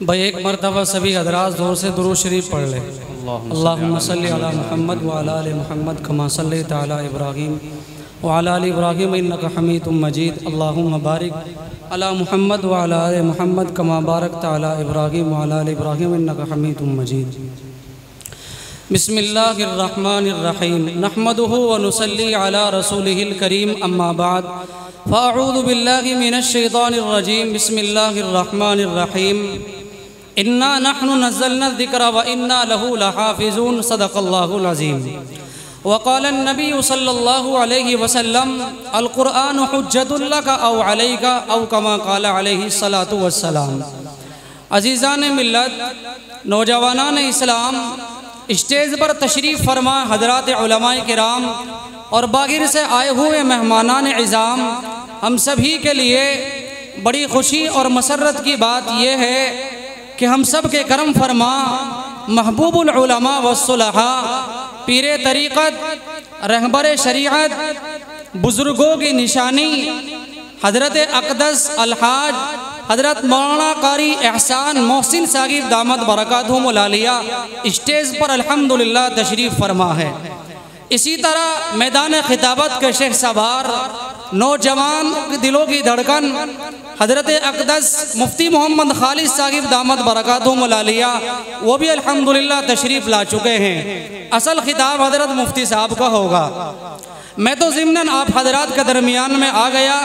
بھائی ایک مرتبہ سبھی حضرات زور سے درود شریف پڑھ لیں۔ اللہم صلی علی محمد وعلی آل محمد کما صلیت علی ابراہیم وعلی آل ابراہیم انکا حمید مجید۔ اللہم بارک علی محمد وعلی آل محمد کما بارکت علی ابراہیم وعلی آل ابراہیم انکا حمید مجید۔ بسم اللہ الرحمن الرحیم نحمدہ ونصلی علی رسولہ الکریم اما بعد فاعوذ باللہ من الشیطان الرجیم بسم اللہ الرحمن الرحیم انا نحن نزلنا الذکر وانا له لحافظون صدق اللہ العظیم۔ وقال النبی صلی اللہ علیہ وسلم القرآن حجت لک او علیک او کما قال علیہ الصلاة والسلام۔ عزیزان ملت، نوجوانان اسلام، اسٹیج پر تشریف فرما حضرات علماء کرام اور باغر سے آئے ہوئے مہمانان عظام، ہم سبھی کے لیے بڑی خوشی اور مسرت کی بات یہ ہے کہ ہم سب کے کرم فرما محبوب العلماء والصلحاء، پیر طریقت، رہبر شریعت، بزرگوں کی نشانی حضرت اقدس الحاج حضرت مولانا قاری احسان محسن صاحب دامت برکاتہم العالیہ اسٹیج پر الحمدللہ تشریف فرما ہے۔ اسی طرح میدان خطابت کے شیخ سوار، نوجوان دلوں کی دھڑکن حضرت اقدس مفتی محمد خالد صاحب دامت برکاتہم العالیہ وہ بھی الحمدللہ تشریف لا چکے ہیں۔ اصل خطاب حضرت مفتی صاحب کا ہوگا۔ میں تو ضمناً آپ حضرات کے درمیان میں آ گیا۔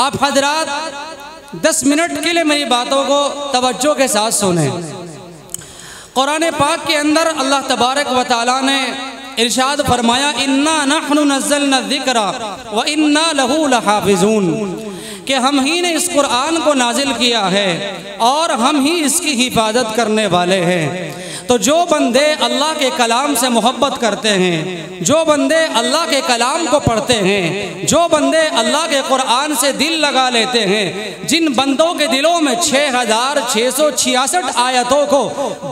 آپ حضرات 10 منٹ کے لیے میری باتوں کو توجہ کے ساتھ سنیں۔ قرآن پاک کے اندر اللہ تبارک و تعالیٰ نے ارشاد فرمایا اِنَّا نَحْنُ نَزَّلْنَا الذِّكْرَ وَإِنَّا لَهُ لَحَافِظُونَ کہ ہم ہی نے اس قرآن کو نازل کیا ہے اور ہم ہی اس کی حفاظت کرنے والے ہیں۔ تو جو بندے اللہ کے کلام سے محبت کرتے ہیں، جو بندے اللہ کے کلام کو پڑھتے ہیں، جو بندے اللہ کے قرآن سے دل لگا لیتے ہیں، جن بندوں کے دلوں میں 6666 آیتوں کو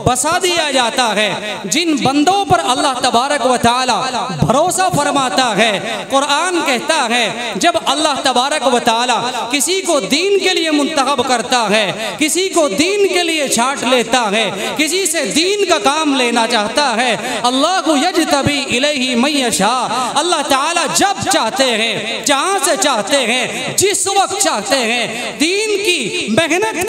بسا دیا جاتا ہے، جن بندوں پر اللہ تبارک و تعالی بھروسہ فرماتا ہے، قرآن کہتا ہے جب اللہ تبارک و تعالی کسی کو دین کے لیے منتخب کرتا ہے، کسی کو دین کے لیے چھانٹ لیتا ہے، کسی سے دین کا کام لینا چاہتا ہے، اللہ یجتبی الیہ من یشاء، اللہ تعالیٰ جب چاہتے ہیں، جہاں سے چاہتے ہیں، جس وقت چاہتے ہیں، دین کی محنت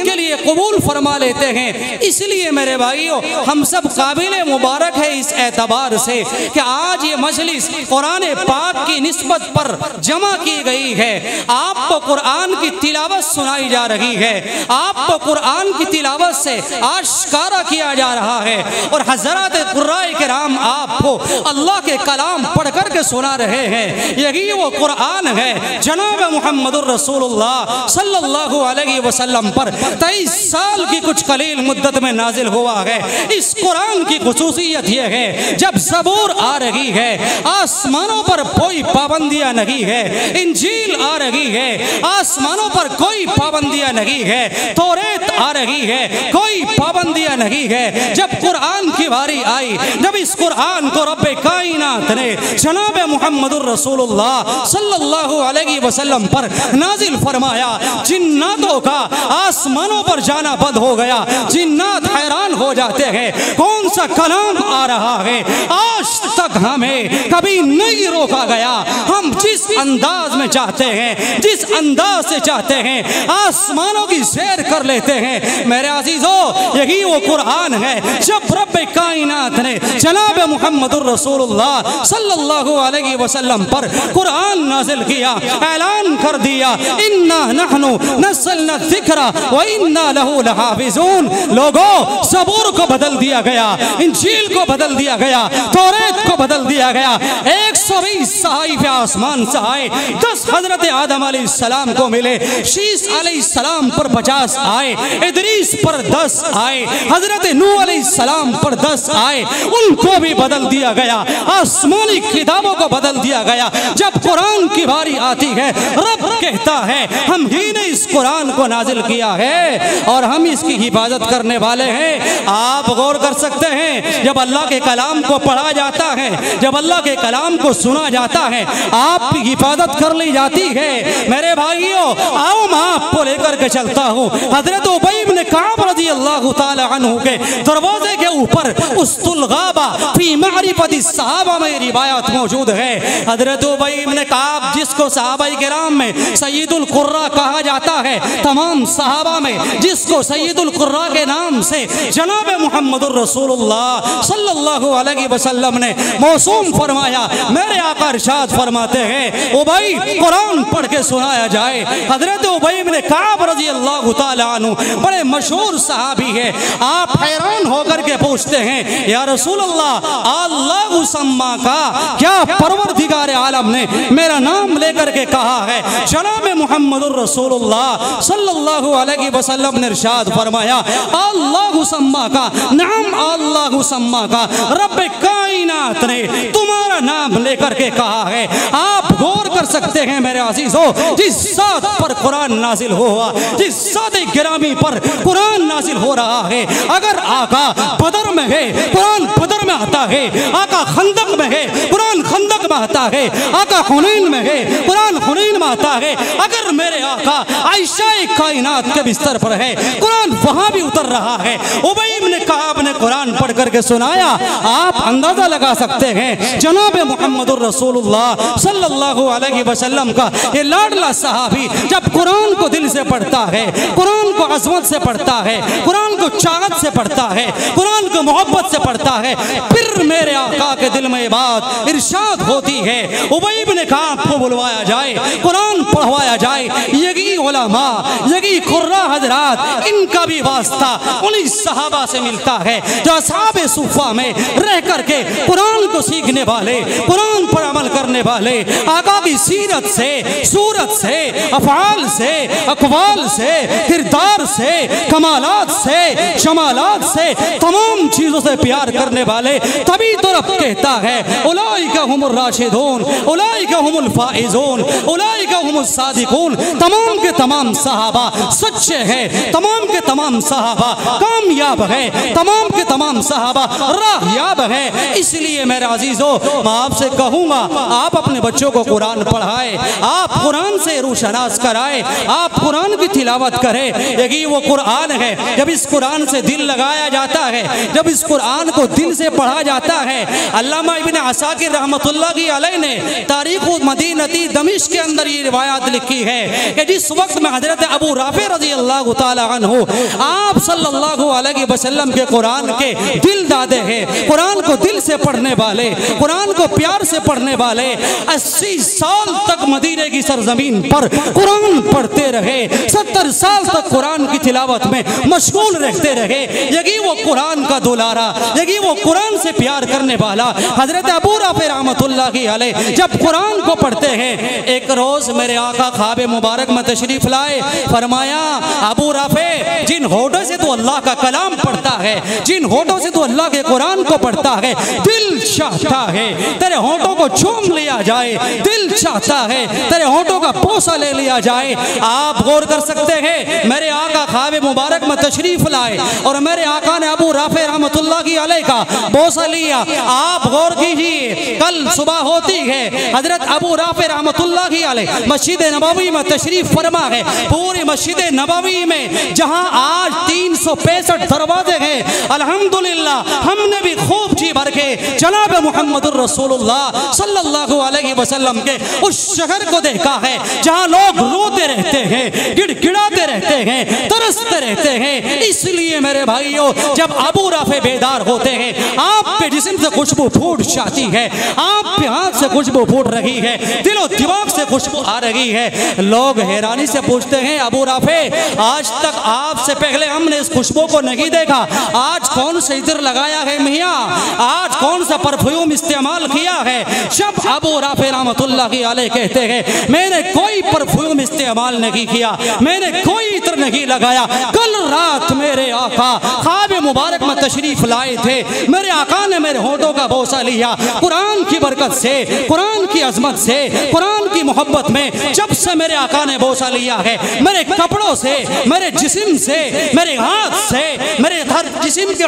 کے لیے قبول فرما لیتے ہیں۔ اس لیے میرے بھائیوں، ہم سب قابل مبارک ہے اس اعتبار سے کہ آج یہ مجلس قرآن پاک کی نسبت پر جمع کی گئی ہے۔ آپ کو قرآن کی تلاوت سنائی جا رہی ہے، آپ کو قرآن کی تلاوت سے آشکارا کیا جا رہا ہے، اور حضرات قرآن کرام آپ کو اللہ کے کلام پڑھ کر کے سنا رہے ہیں۔ یہی وہ قرآن ہے جناب محمد الرسول اللہ صلی اللہ علیہ وسلم پر 23 سال کی کچھ قلیل مدت میں نازل ہوا ہے۔ اس قرآن کی خصوصیت یہ ہے جب زبور آ رہی ہے آسمانوں پر کوئی پابندیاں نہیں ہے، انجیل آ رہی ہے آسمانوں پر کوئی پابندیاں نہیں ہے، توریت آ رہی ہے کوئی پابندیاں نہیں ہے۔ جب قرآن کی باری آئی، جب اس قرآن کو رب کائنات نے جناب محمد الرسول اللہ صلی اللہ علیہ وسلم پر نازل فرمایا، جناتوں کا آسمانوں پر جانا بند ہو گیا۔ جنات حیران ہو جاتے ہیں کون سا کلام آ رہا ہے، آج تک ہمیں کبھی نہیں روکا گیا، ہم جس انداز میں چاہتے ہیں، جس انداز سے چاہتے ہیں آسمانوں کی سیر کر لیتے ہیں۔ میرے عزیزو، یہی وہ قرآن ہے جب رب کائنات نے جناب محمد الرسول اللہ صلی اللہ علیہ وسلم پر قرآن نازل کیا، اعلان کر دیا اِنَّا نَحْنُ نَزَّلْنَا الذِّكْرَ وَإِنَّا لَهُ لَحَافِظُونَ۔ لوگوں، زبور کو بدل دیا گیا، انجیل کو بدل دیا گیا، توریت کو بدل دیا گیا۔ 120 صحائف آسمان سے آئے، 10 حضرت آدم علیہ السلام کو ملے، شیس علیہ السلام پر 50 آئے، ادریس پر 10 آئے، حضرت نوح علیہ السلام پر 10 آئے، ان کو بھی بدل دیا گیا، آسمانی کتابوں کو بدل دیا گیا۔ جب قرآن کی باری آتی ہے، رب کہتا ہے ہم ہی نے اس قرآن کو نازل کیا ہے اور ہم اس کی حفاظت کرنے والے ہیں۔ آپ غور کر سکتے ہیں، جب اللہ کے کلام کو پڑھا جاتا ہے، جب اللہ کے کلام کو سنا جاتا ہے، آپ کی حفاظت کر لی جاتی ہے۔ میرے بھائیوں، آؤ میں آپ کو لے کر کے چلتا ہوں۔ حضرت ابی بن کعب رضی اللہ تعالی عنہ کے دروازے کے اوپر اسد الغابہ فی معرفت الصحابہ میں روایت موجود ہے۔ حضرت ابی بن کعب، جس کو صحابہ کرام میں سید القراء کہا جاتا ہے، تمام صحابہ میں جس کو سید القراء کے نام سے جناب محمد الرسول اللہ صلی اللہ علیہ وسلم نے موسوم فرمایا، میرے آقا ارشاد فرماتے ہیں ابی قرآن پڑھ کے سنایا جائے۔ حضرت ابی بن کعب رضی اللہ تعالی عنہ بڑے مشہور صحابی ہے۔ آپ حیران ہو کر کے پوچھتے ہیں یا رسول اللہ، اللہ سما کا کیا پروردگار عالم نے میرا نام لے کر کے کہا ہے؟ جناب محمد الرسول اللہ صلی اللہ علیہ وسلم نے ارشاد فرمایا اللہ سما کا، نعم اللہ سما کا، رب کائنات نے تمہارا نام لے کر کے کہا ہے۔ آپ غور کر سکتے ہیں میرے عزیزو، جس ذات پر قرآن نازل ہوا، جس ذات گرامی پر قرآن نازل ہو رہا ہے، اگر آقا بدر میں ہے قرآن بدر میں آتا ہے، آقا خندق میں ہے قرآن خندق میں آتا ہے، آقا حنین میں ہے قرآن حنین میں آتا ہے، اگر میرے آقا عائشہ کائنات کے بستر پر ہے قرآن وہاں بھی اتر رہا ہے۔ ابی بن کعب نے قرآن پڑھ کر کے سنایا۔ آپ اندازہ لگا سکتے ہیں جناب محمد الرسول اللہ صلی اللہ علیہ وسلم کا یہ لاڈلا صحابی جب قرآن کو دل سے پڑھتا ہے، قرآن کو عظمت سے پڑھتا ہے، قرآن کو چاہت سے پڑھتا ہے، قرآن کو محبت سے پڑھتا ہے، پھر میرے آقا کے دل میں یہ بات ارشاد ہوتی ہے ابی بن کعب کو بلوایا جائے، قرآن پڑھوایا جائے۔ یہی علماء، یہی قراء حضرات، ان کا بھی واسطہ انہی صحابہ سے ملتا ہے جو اصحاب صفہ میں رہ کر کے قرآن کو سیکھنے والے، قرآن پر عمل کرنے والے، آقا کی سیرت سے، صورت سے، افعال سے، اقوال سے، کردار سے، کمالات سے، شمالات سے، تمام چیزوں سے پیار کرنے والے۔ تبھی تو رب کہتا ہے اولئک هم الراشدون، اولئک هم الفائزون، اولئک هم الصادقون۔ تمام کے تمام صحابہ سچے ہیں، تمام کے تمام صحابہ کامیاب ہیں، تمام کے تمام صحابہ راہیاب ہیں۔ اس لیے میرے عزیزو، میں آپ سے کہوں گا آپ اپنے بچوں کو قرآن پڑھائے، آپ قرآن سے روشناس کرائے، آپ قرآن کی تلاوت کریں۔ یہی وہ قرآن ہے، جب اس قرآن سے دل لگایا جاتا ہے، جب اس قرآن کو دل سے پڑھا جاتا ہے۔ علامہ ابن عساکر رحمۃ اللہ علیہ نے تاریخ مدینتی دمشق کے اندر یہ روایات لکھی ہے کہ جس وقت میں حضرت ابو رافع رضی اللہ تعالی عنہ آپ صلی اللہ علیہ وسلم کے قرآن کے دل دادے ہیں، قرآن کو دل سے پڑھنے والے، قرآن کو پیار سے پڑھنے والے، 80 سال تک مدینے کی سرزمین پر قرآن پڑھتے رہے، 70 سال تک قرآن کی تلاوت میں مشغول رہتے رہے۔ یہی وہ قرآن کا دولارا، یہی وہ قرآن سے پیار کرنے والا حضرت ابو رافع رحمۃ اللہ علیہ جب قرآن کو پڑھتے ہیں، ایک روز میرے آقا خواب مبارک میں تشریف لائے، فرمایا ابو رافع، جن ہونٹوں سے تو اللہ کا کلام پڑھتا ہے، جن ہونٹوں سے تو اللہ کے قرآن کو پڑھتا ہے، دل چاہتا ہے تیرے ہونٹوں کو چوم لیا جائے، دل چاہتا ہے تیرے ہونٹوں کا بوسہ لے لیا جائے۔ آپ غور کر سکتے ہیں، میرے آقا خواب مبارک میں تشریف لائے اور میرے آقا نے ابو رافع رحمۃ اللہ علیہ کا بوسہ لیا۔ آپ غور کیجئے، کل صبح ہوتی ہے، حضرت ابو رافع رحمۃ اللہ علیہ مسجد نبوی میں تشریف فرما ہے۔ پوری مسجد نبوی میں جہاں آج 365 دروازے ہیں، الحمدللہ ہم نے بھی خوب جی بھر کے جناب محمد الرسول اللہ صلی اللہ علیہ وسلم کے اس شہر کو دیکھا ہے جہاں لوگ روتے رہتے ہیں، گڑ گڑاتے رہتے ہیں، ترستے رہتے ہیں۔ اس لیے میرے بھائیوں، جب ابو رافع بیدار ہوتے ہیں، آپ کے جسم سے خوشبو پھوٹ جاتی ہے، آپ کے ہاتھ سے خوشبو پھوٹ رہی ہے، دل و دماغ سے خوشبو آ رہی ہے۔ لوگ حیرانی سے پوچھتے ہیں ابو رافع، آج تک آپ سے پہلے ہم نے اس خوشبو کو نہیں دیکھا، آج کون سے عطر لگایا ہے میاں، آج کون سا پرفیوم استعمال کیا ہے؟ جب ابو رافع رحمۃ اللہ علیہ کہتے ہیں میں نے کوئی پرفیوم استعمال نہیں کیا، میں نے کوئی عطر نہیں لگایا، کل رات میرے آقا خواب مبارک میں تشریف لائے تھے، میرے آقا نے میرے ہونٹوں کا بوسہ لیا، قرآن کی برکت سے، قرآن کی عظمت سے، قرآن کی محبت میں جب سے میرے آقا نے بوسہ لیا ہے، میرے کپڑوں سے، میرے جسم سے، میرے ہاتھ سے، میرے ہر جسم کے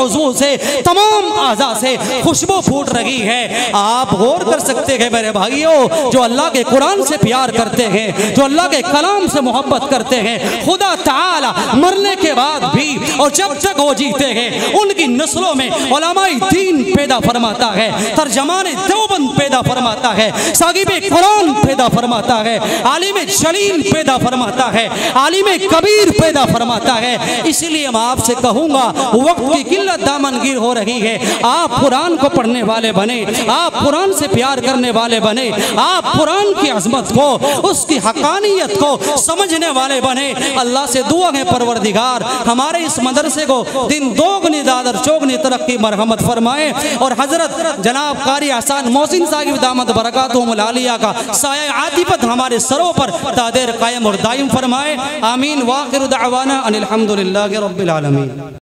عضو سے، تمام اعضاء سے خوشبو پھوٹ رہی ہے۔ آپ غور کر سکتے ہیں میرے بھائیوں، جو اللہ کے قرآن سے پیار کرتے ہیں، جو اللہ کے کلام سے محبت کرتے ہیں، خدا تعالی مرنے کے بعد بھی اور جب تک وہ جیتے ہیں ان کی نسلوں میں علماء دین پیدا فرماتا ہے، ترجمان دیوبند پیدا فرماتا ہے، صاحب قرآن پیدا فرماتا ہے، عالم جلیل پیدا فرماتا ہے، عالم کبیر پیدا فرماتا ہے۔ اس لیے میں آپ سے کہوں گا وقت کی قلت دامنگیر ہو رہی ہے، آپ قرآن کو پڑھنے والے بنے، آپ قرآن سے پیار کرنے والے بنے، آپ قرآن کی عظمت کو، اس کی حقانیت کو سمجھنے والے بنے۔ اللہ سے دعا ہے پروردگار ہمارے اس مدرسے کو دن دوگنی دادر چوگنی ترقی مرحمت فرمائے، اور حضرت جناب قاری احسان محسن صاحب دامت برکاتہم العالیہ کا سایہ عاطفت ہمارے سروں پر دادر قائم اور دائم فرمائے۔ آمین۔ وآخر دعوانا ان الحمدللہ رب العالمین۔